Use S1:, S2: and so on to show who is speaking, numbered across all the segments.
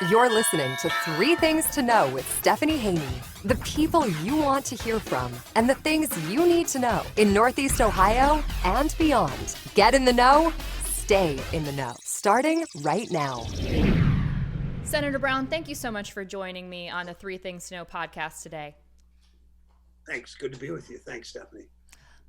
S1: You're listening to Three Things to Know with Stephanie Haney. The people you want to hear from and the things you need to know in Northeast Ohio and beyond. Get in the know, stay in the know. Starting right now.
S2: Senator Brown, thank you so much for joining me on the Three Things to Know podcast today.
S3: Thanks. Good to be with you. Thanks, Stephanie.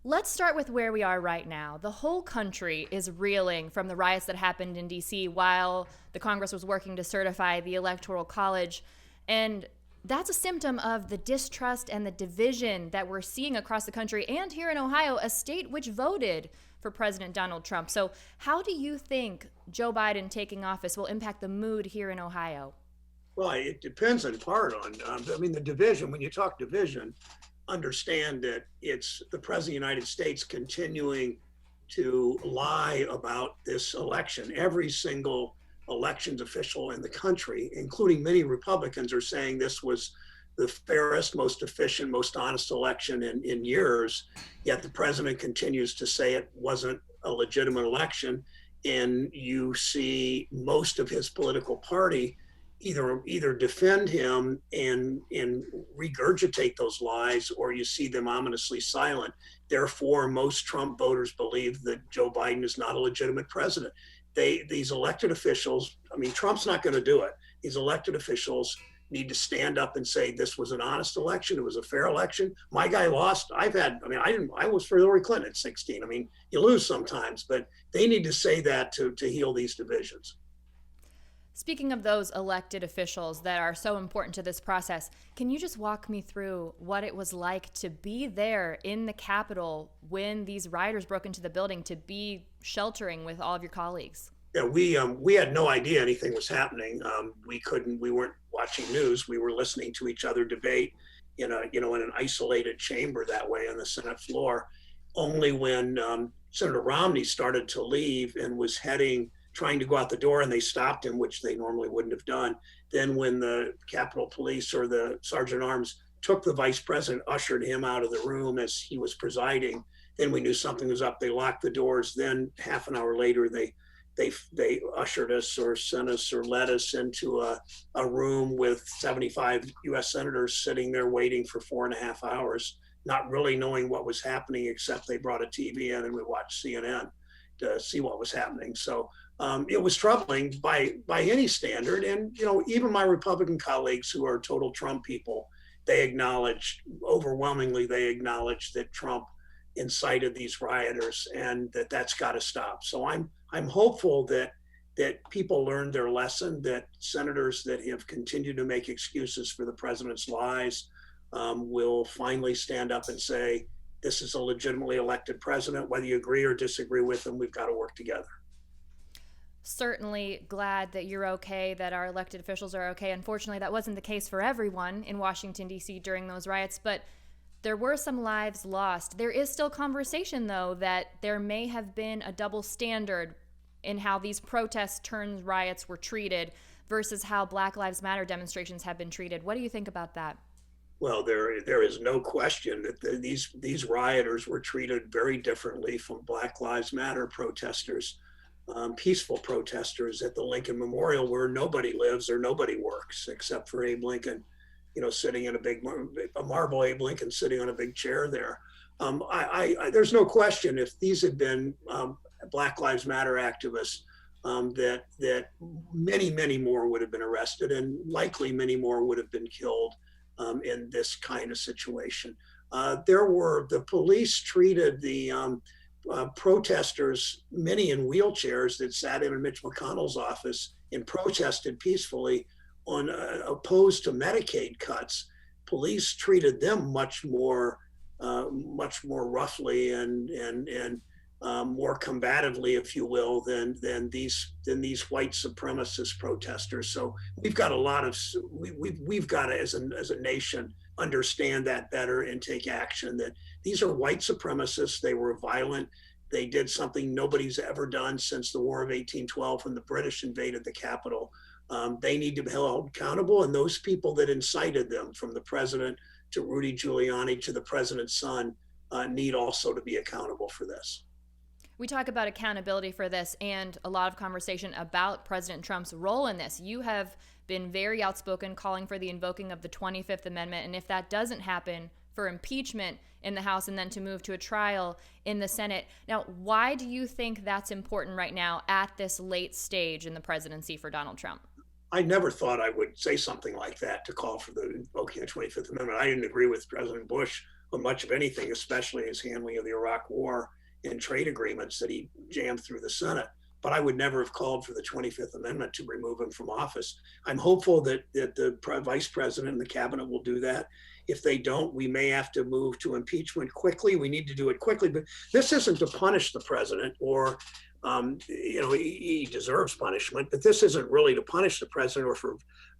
S2: Let's start with where we are right now. The whole country is reeling from the riots that happened in D.C. while the Congress was working to certify the Electoral College. And that's a symptom of the distrust and the division that we're seeing across the country and here in Ohio, a state which voted for President Donald Trump. So how do you think Joe Biden taking office will impact the mood here in Ohio?
S3: Well, it depends in part on, the division. When you talk division, understand that it's the President of the United States continuing to lie about this election. Every single elections official in the country, including many Republicans, are saying this was the fairest, most efficient, most honest election in years. Yet the president continues to say it wasn't a legitimate election. And you see most of his political party either defend him and regurgitate those lies, or you see them ominously silent. Therefore, most Trump voters believe that Joe Biden is not a legitimate president. These elected officials, Trump's not going to do it. These elected officials need to stand up and say this was an honest election. It was a fair election. My guy lost. I was for Hillary Clinton at 16. You lose sometimes, but they need to say that to heal these divisions.
S2: Speaking of those elected officials that are so important to this process, can you just walk me through what it was like to be there in the Capitol when these rioters broke into the building, to be sheltering with all of your colleagues?
S3: Yeah, we had no idea anything was happening. We weren't watching news. We were listening to each other debate in an isolated chamber that way on the Senate floor. Only when Senator Romney started to leave and was trying to go out the door, and they stopped him, which they normally wouldn't have done. Then when the Capitol Police or the Sergeant at Arms took the vice president, ushered him out of the room as he was presiding, then we knew something was up. They locked the doors. Then half an hour later, they ushered us or sent us or led us into a room with 75 US senators sitting there waiting for 4.5 hours, not really knowing what was happening, except they brought a TV in and we watched CNN to see what was happening. So it was troubling by any standard. And, even my Republican colleagues who are total Trump people, overwhelmingly they acknowledge that Trump incited these rioters and that's got to stop. So I'm hopeful that people learned their lesson, that senators that have continued to make excuses for the president's lies will finally stand up and say, this is a legitimately elected president. Whether you agree or disagree with him, we've got to work together.
S2: Certainly glad that you're okay, that our elected officials are okay. Unfortunately, that wasn't the case for everyone in Washington, D.C. during those riots, but there were some lives lost. There is still conversation, though, that there may have been a double standard in how these protests turned riots were treated versus how Black Lives Matter demonstrations have been treated. What do you think about that?
S3: Well, there is no question that these rioters were treated very differently from Black Lives Matter protesters, peaceful protesters at the Lincoln Memorial, where nobody lives or nobody works except for Abe Lincoln, sitting in a marble Abe Lincoln sitting on a big chair there. There's no question if these had been Black Lives Matter activists, that many more would have been arrested, and likely many more would have been killed in this kind of situation. The police treated the protesters, many in wheelchairs that sat in Mitch McConnell's office and protested peacefully opposed to Medicaid cuts. Police treated them much more roughly and more combatively, if you will, than these white supremacist protesters. So we've got we've got to, as a nation, understand that better and take action. That these are white supremacists. They were violent. They did something nobody's ever done since the War of 1812 when the British invaded the Capitol. They need to be held accountable, and those people that incited them, from the president to Rudy Giuliani to the president's son, need also to be accountable for this.
S2: We talk about accountability for this and a lot of conversation about President Trump's role in this. You have been very outspoken calling for the invoking of the 25th Amendment, and if that doesn't happen, for impeachment in the House and then to move to a trial in the Senate. Now, why do you think that's important right now at this late stage in the presidency for Donald Trump?
S3: I never thought I would say something like that, to call for the invoking the 25th Amendment. I didn't agree with President Bush on much of anything, especially his handling of the Iraq War and trade agreements that he jammed through the Senate. But I would never have called for the 25th Amendment to remove him from office. I'm hopeful that the vice president and the cabinet will do that. If they don't, we may have to move to impeachment quickly. We need to do it quickly. But this isn't to punish the president, or he deserves punishment, but this isn't really to punish the president or for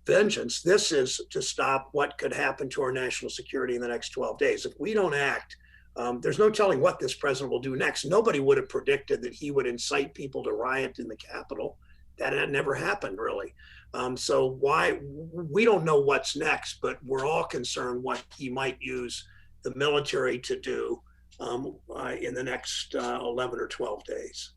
S3: vengeance. This is to stop what could happen to our national security in the next 12 days. If we don't act, there's no telling what this president will do next. Nobody would have predicted that he would incite people to riot in the Capitol. That had never happened, really. So we don't know what's next, but we're all concerned what he might use the military to do in the next 11 or 12 days.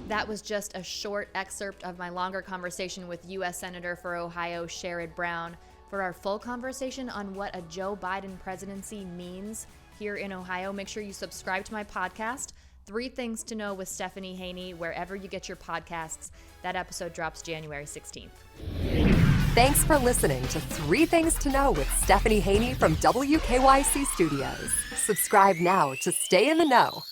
S2: That was just a short excerpt of my longer conversation with US Senator for Ohio, Sherrod Brown. For our full conversation on what a Joe Biden presidency means here in Ohio, make sure you subscribe to my podcast, 3 Things to Know with Stephanie Haney, wherever you get your podcasts. That episode drops January 16th.
S1: Thanks for listening to 3 Things to Know with Stephanie Haney from WKYC Studios. Subscribe now to stay in the know.